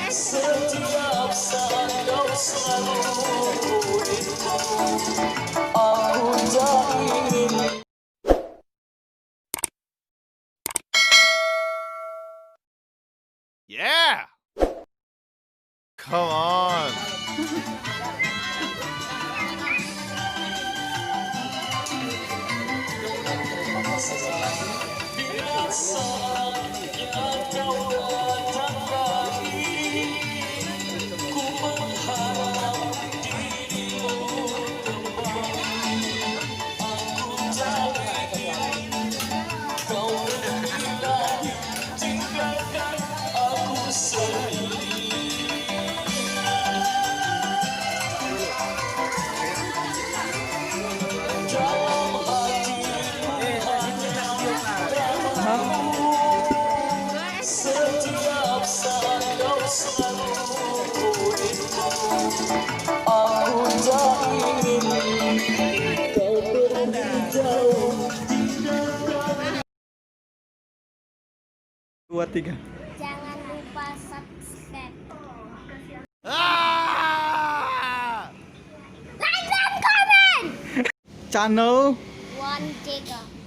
Setiap saat kau selalu untukku, aku tak ingin. Yeah! Come on! Setiap saat kau selalu untukku, aku tak ingin kau pergi jauh. Dua, tiga. Jangan lupa subscribe, Ah! like dan komen. Channel One Jega.